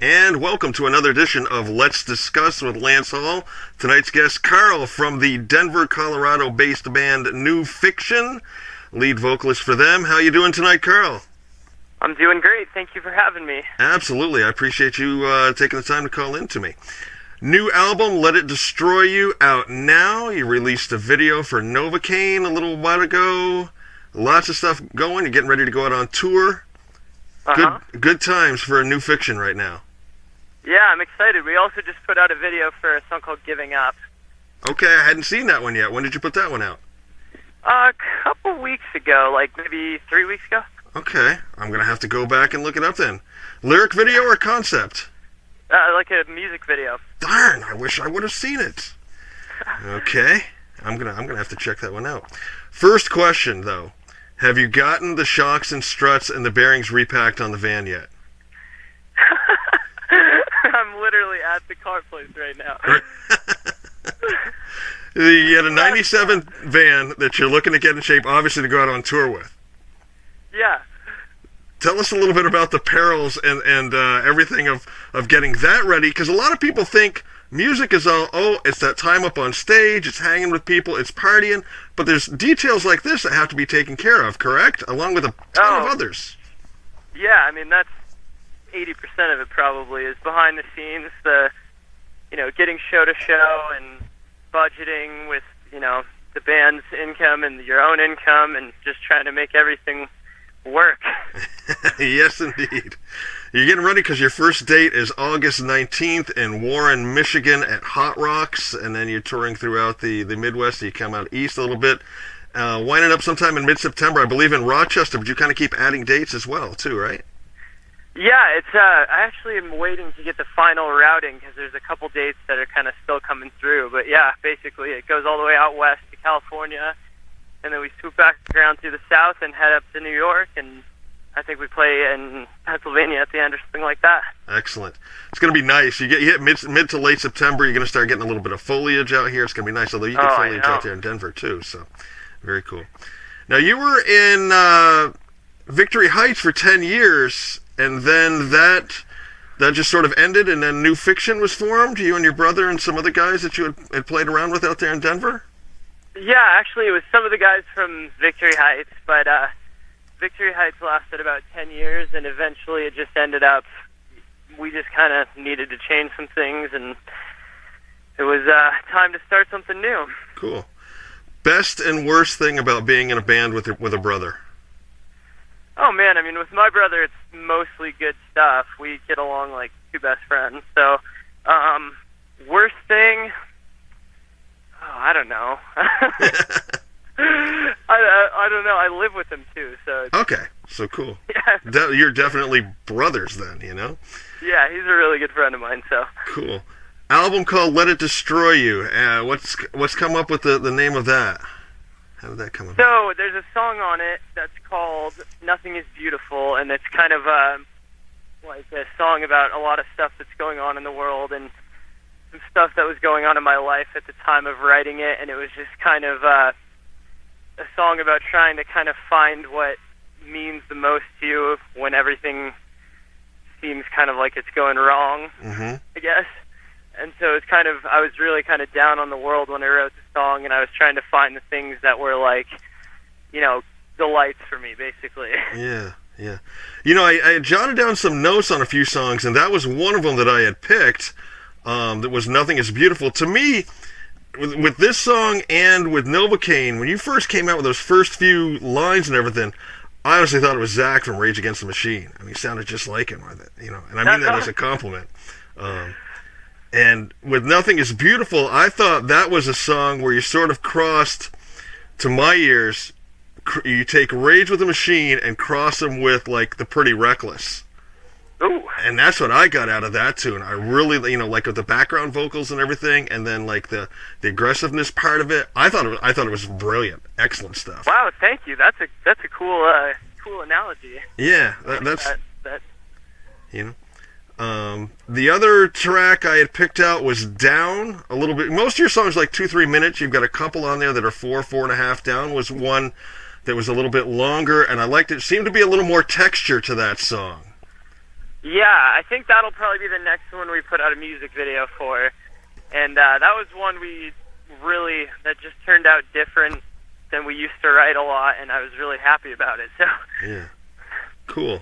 And welcome to another edition of Let's Discuss with Lance Hall. Tonight's guest, Karl, from the Denver, Colorado-based band New Fiction, lead vocalist for them. How you doing tonight, Karl? I'm doing great. Thank you for having me. Absolutely. I appreciate you taking the time to call in to me. New album, Let It Destroy You, out now. You released a video for Novocaine a little while ago. Lots of stuff going. You're getting ready to go out on tour. Good times for New Fiction right now. Yeah, I'm excited. We also just put out a video for a song called Giving Up. Okay, I hadn't seen that one yet. When did you put that one out? A couple weeks ago, like maybe 3 weeks ago. Okay, I'm going to have to go back and look it up then. Lyric video or concept? Like a music video. Darn, I wish I would have seen it. Okay, I'm gonna have to check that one out. First question, though. Have you gotten the shocks and struts and the bearings repacked on the van yet? I'm literally at the car place right now. You had a 97 van that you're looking to get in shape, obviously, to go out on tour with. Yeah. Tell us a little bit about the perils and everything of getting that ready, because a lot of people think music is it's that time up on stage, it's hanging with people, it's partying, but there's details like this that have to be taken care of, correct? Along with a ton of others. Yeah, I mean, that's 80% of it probably is behind the scenes, getting show to show and budgeting with, the band's income and your own income and just trying to make everything work. Yes, indeed. You're getting ready because your first date is August 19th in Warren, Michigan at Hot Rocks, and then you're touring throughout the Midwest. So you come out east a little bit, winding up sometime in mid-September, I believe, in Rochester, but you kind of keep adding dates as well, too, right? Yeah, it's I actually am waiting to get the final routing because there's a couple dates that are kind of still coming through. But yeah, basically it goes all the way out west to California, and then we swoop back around through the south and head up to New York, and I think we play in Pennsylvania at the end or something like that. Excellent. It's going to be nice. You hit mid to late September, you're going to start getting a little bit of foliage out here. It's going to be nice, although you get foliage out there in Denver too, so very cool. Now, you were in Victory Heights for 10 years, and then that just sort of ended, and then New Fiction was formed, you and your brother and some other guys that you had played around with out there in Denver? Yeah, actually it was some of the guys from Victory Heights, but Victory Heights lasted about 10 years, and eventually it just ended up, we just kind of needed to change some things, and it was time to start something new. Cool. Best and worst thing about being in a band with a brother? Oh man, I mean, with my brother, it's mostly good stuff. We get along like two best friends. So, worst thing, I don't know. I don't know. I live with him too, so. Okay, so cool. Yeah. You're definitely brothers then, you know? Yeah, he's a really good friend of mine. So. Cool. Album called "Let It Destroy You." What's come up with the name of that? How did that come about? So there's a song on it that's called "Nothing Is Beautiful," and it's kind of like a song about a lot of stuff that's going on in the world and some stuff that was going on in my life at the time of writing it, and it was just kind of a song about trying to kind of find what means the most to you when everything seems kind of like it's going wrong, I guess. And so it's kind of, I was really kind of down on the world when I wrote the song, and I was trying to find the things that were like, the lights for me, basically. Yeah. I had jotted down some notes on a few songs, and that was one of them that I had picked, that was "Nothing Is Beautiful." To me, with this song and with Novocaine, when you first came out with those first few lines and everything, I honestly thought it was Zach from Rage Against the Machine. I mean, he sounded just like him with it, and I mean that as a compliment. And with "Nothing Is Beautiful," I thought that was a song where you sort of crossed, to my ears, you take Rage with the Machine and cross them with, like, the Pretty Reckless. Ooh. And that's what I got out of that tune. I really, like with the background vocals and everything, and then like the aggressiveness part of it. I thought it was brilliant, excellent stuff. Wow, thank you. That's a cool analogy. Yeah, that's. The other track I had picked out was "Down" a little bit. Most of your songs are like 2-3 minutes. You've got a couple on there that are 4.5. "Down" was one that was a little bit longer, and I liked it. Seemed to be a little more texture to that song. Yeah, I think that'll probably be the next one we put out a music video for. And that was one that just turned out different than we used to write a lot, and I was really happy about it. So yeah, cool.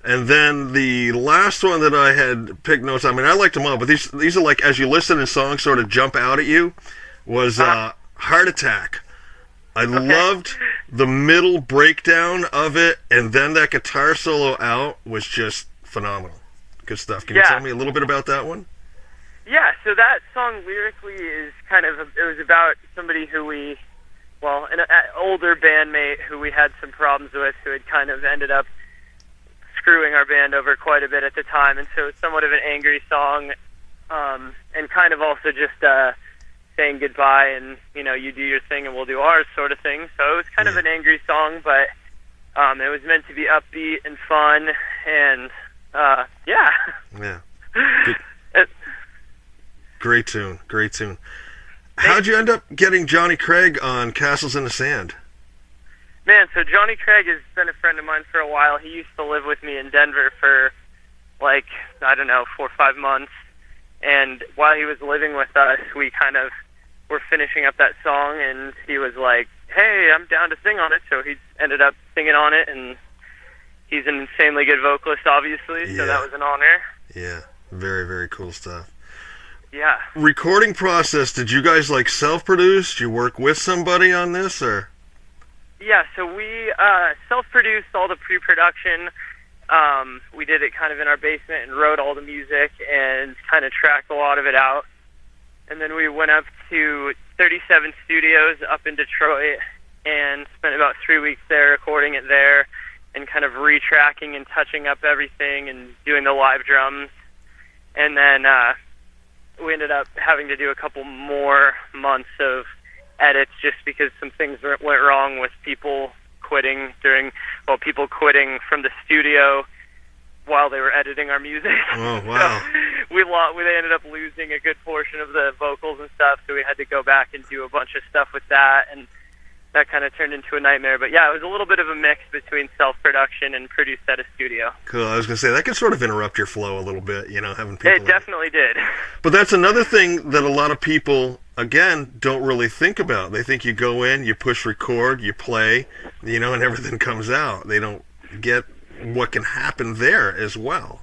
And then the last one that I had picked notes, I mean, I liked them all, but these are like, as you listen and songs sort of jump out at you, was Heart Attack. I loved the middle breakdown of it, and then that guitar solo out was just phenomenal. Good stuff. Can you tell me a little bit about that one? Yeah, so that song lyrically is it was about somebody an older bandmate who we had some problems with, who had kind of ended up screwing our band over quite a bit at the time, and so it's somewhat of an angry song, and kind of also just saying goodbye and, you do your thing and we'll do ours sort of thing. So it was kind of an angry song, but it was meant to be upbeat and fun, and yeah. Great tune. How'd you end up getting Johnny Craig on Castles in the Sand? Man, so Johnny Craig has been a friend of mine for a while. He used to live with me in Denver for 4 or 5 months. And while he was living with us, we kind of were finishing up that song, and he was like, hey, I'm down to sing on it. So he ended up singing on it, and he's an insanely good vocalist, obviously, so that was an honor. Yeah, very, very cool stuff. Yeah. Recording process, did you guys self-produce? Did you work with somebody on this, or? Yeah, so we self-produced all the pre-production. We did it kind of in our basement and wrote all the music and kind of tracked a lot of it out. And then we went up to 37 Studios up in Detroit and spent about 3 weeks there recording it there and kind of retracking and touching up everything and doing the live drums. And then we ended up having to do a couple more months of edits just because some things went wrong with people quitting from the studio while they were editing our music. Oh, wow. So they ended up losing a good portion of the vocals and stuff, so we had to go back and do a bunch of stuff with that, and that kind of turned into a nightmare. But yeah, it was a little bit of a mix between self-production and produced at a studio. Cool. I was going to say, that can sort of interrupt your flow a little bit, having people... It definitely did. But that's another thing that a lot of people, again, don't really think about. They think you go in, you push record, you play, and everything comes out. They don't get what can happen there as well,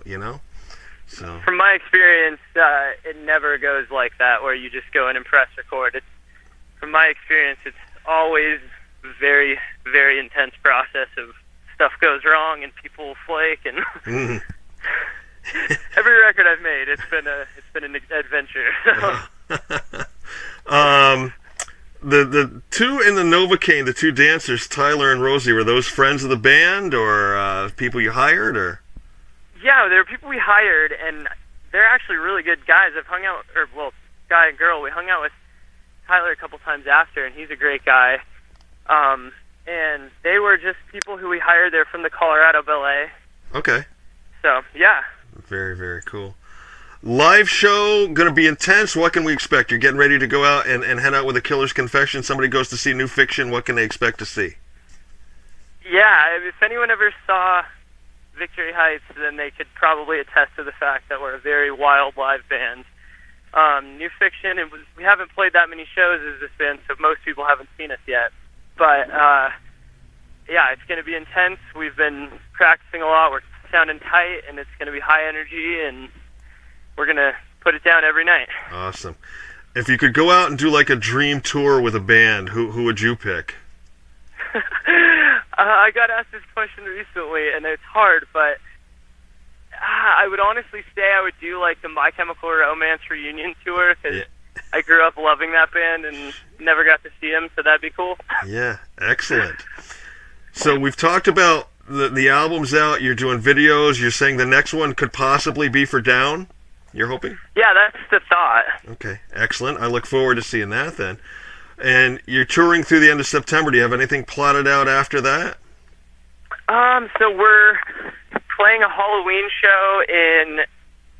So from my experience, it never goes like that, where you just go in and press record. From my experience, it's always very, very intense process of stuff goes wrong and people flake, and every record I've made, it's been an adventure. So. The two in the Novocaine, the two dancers, Tyler and Rosie, were those friends of the band or people you hired, or? Yeah, they were people we hired, and they're actually really good guys. Guy and girl. We hung out with Tyler a couple times after, and he's a great guy. And they were just people who we hired. They're from the Colorado Ballet. Okay. So, yeah. Very, very cool. Live show, going to be intense. What can we expect? You're getting ready to go out and head out with a Killer's Confession. Somebody goes to see New Fiction. What can they expect to see? Yeah, if anyone ever saw Victory Heights, then they could probably attest to the fact that we're a very wild live band. New Fiction, we haven't played that many shows as this band, so most people haven't seen us yet. But, yeah, it's going to be intense. We've been practicing a lot. We're sounding tight, and it's going to be high energy, and we're going to put it down every night. Awesome. If you could go out and do a dream tour with a band, who would you pick? I got asked this question recently, and it's hard, but I would honestly say I would do the My Chemical Romance reunion tour, because I grew up loving that band and never got to see them, so that'd be cool. Yeah, excellent. So we've talked about the album's out, you're doing videos, you're saying the next one could possibly be for Down, you're hoping? Yeah, that's the thought. Okay, excellent. I look forward to seeing that then. And you're touring through the end of September. Do you have anything plotted out after that? So we're playing a Halloween show in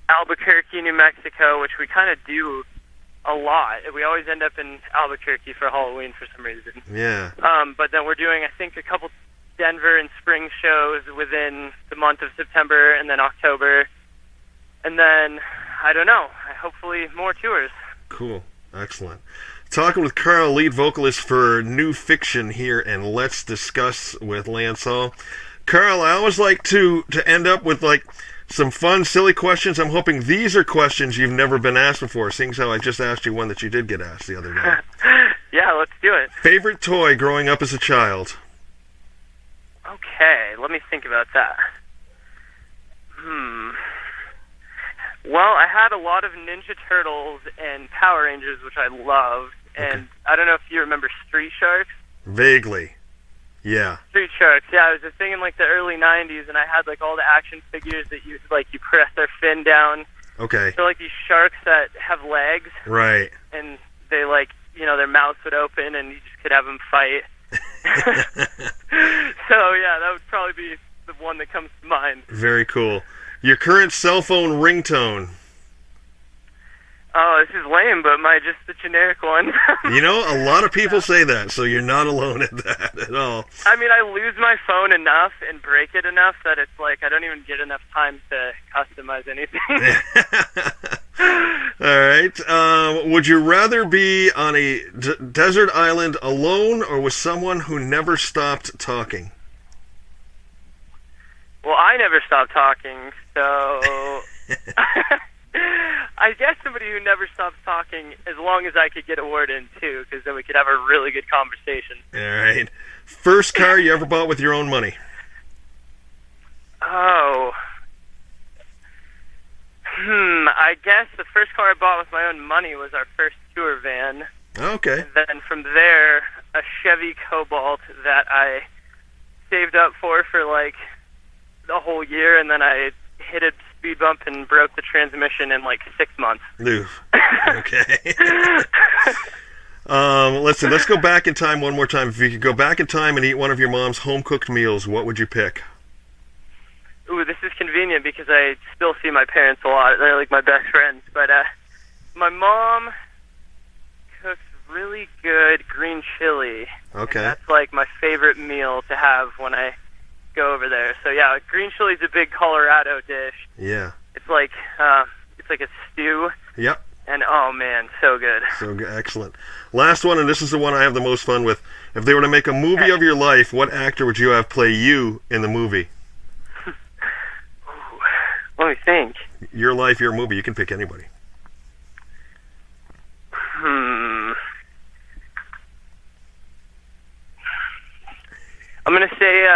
Albuquerque, New Mexico, which we kind of do a lot. We always end up in Albuquerque for Halloween for some reason. Yeah. But then we're doing, I think, a couple Denver and spring shows within the month of September, and then October And then, I don't know, hopefully more tours. Cool. Excellent. Talking with Karl, lead vocalist for New Fiction here, and Let's Discuss with Lance Hall. Karl, I always like to end up with like some fun, silly questions. I'm hoping these are questions you've never been asked before, seeing as how I just asked you one that you did get asked the other day. Yeah, let's do it. Favorite toy growing up as a child? Okay, let me think about that. Well, I had a lot of Ninja Turtles and Power Rangers, which I loved. And I don't know if you remember Street Sharks. Vaguely. Yeah. Street Sharks, yeah. It was a thing in like the early 90s, and I had like all the action figures that you press their fin down. Okay. They're like these sharks that have legs. Right. And they their mouths would open, and you just could have them fight. So, yeah, that would probably be the one that comes to mind. Very cool. Your current cell phone ringtone? Oh, this is lame, but just the generic one. You know, a lot of people say that, so you're not alone at that at all. I mean, I lose my phone enough and break it enough that it's like I don't even get enough time to customize anything. All right. Would you rather be on a desert island alone or with someone who never stopped talking? Well, I never stopped talking, so I guess somebody who never stops talking, as long as I could get a word in, too, because then we could have a really good conversation. All right. First car you ever bought with your own money? Oh. I guess the first car I bought with my own money was our first tour van. Okay. And then from there, a Chevy Cobalt that I saved up for like the whole year, and then I hit a speed bump and broke the transmission in like 6 months. Oof. Okay. Let's go back in time one more time. If you could go back in time and eat one of your mom's home-cooked meals, what would you pick? Ooh, this is convenient because I still see my parents a lot. They're like my best friends. But my mom cooks really good green chili. Okay. And that's like my favorite meal to have when I go over there. So yeah, green chili is a big Colorado dish. Yeah. It's like a stew. Yep. And oh man, so good. So good. Excellent. Last one, and this is the one I have the most fun with. If they were to make a movie of your life, what actor would you have play you in the movie? Let me think. Your life, your movie. You can pick anybody. I'm gonna say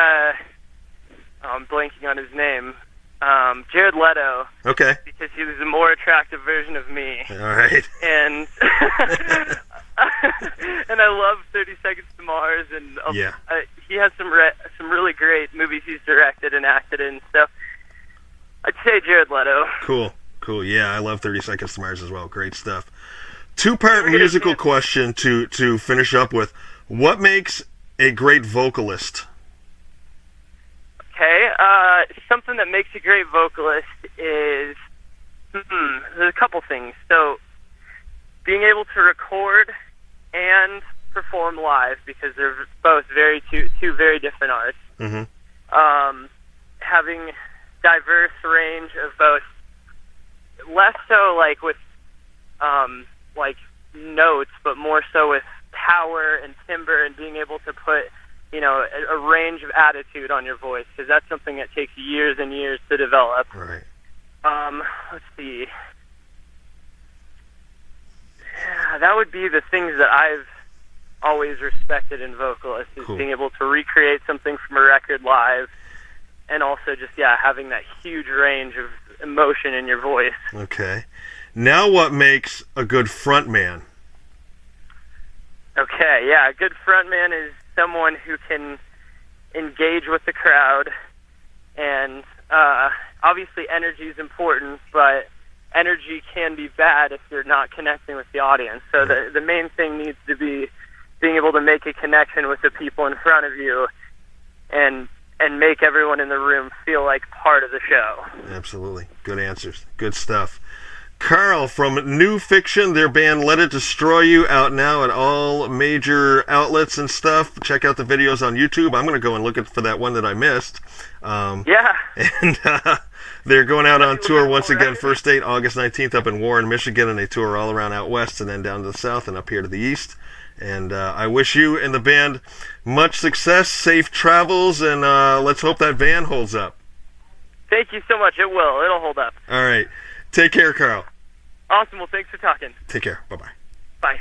I'm blanking on his name. Jared Leto. Okay. Because he was a more attractive version of me. All right. And and I love 30 Seconds to Mars, and yeah. He has some really great movies he's directed and acted in. So I'd say Jared Leto. Cool. Yeah, I love 30 Seconds to Mars as well. Great stuff. Two-part musical question to finish up with. What makes a great vocalist? Okay, something that makes a great vocalist is there's a couple things. So being able to record and perform live, because they're both two very different arts. Mm-hmm. Having diverse range of both, less so like with like notes, but more so with power and timbre, and being able to put a range of attitude on your voice, because that's something that takes years and years to develop. Right. Let's see. Yeah, that would be the things that I've always respected in vocalists, is being able to recreate something from a record live, and also just, having that huge range of emotion in your voice. Okay. Now what makes a good frontman? Okay, yeah, a good frontman is someone who can engage with the crowd, and obviously energy is important, but energy can be bad if you're not connecting with the audience. So the main thing needs to be being able to make a connection with the people in front of you, and make everyone in the room feel like part of the show. Absolutely. Good answers. Good stuff. Karl from New Fiction, their band Let It Destroy You, out now at all major outlets and stuff. Check out the videos on YouTube. I'm going to go and look for that one that I missed. And They're going out on tour once again. First date, August 19th, up in Warren, Michigan, and they tour all around out west and then down to the south and up here to the east. And I wish you and the band much success, safe travels, and let's hope that van holds up. Thank you so much. It will. It'll hold up. All right. Take care, Karl. Awesome. Well, thanks for talking. Take care. Bye-bye. Bye.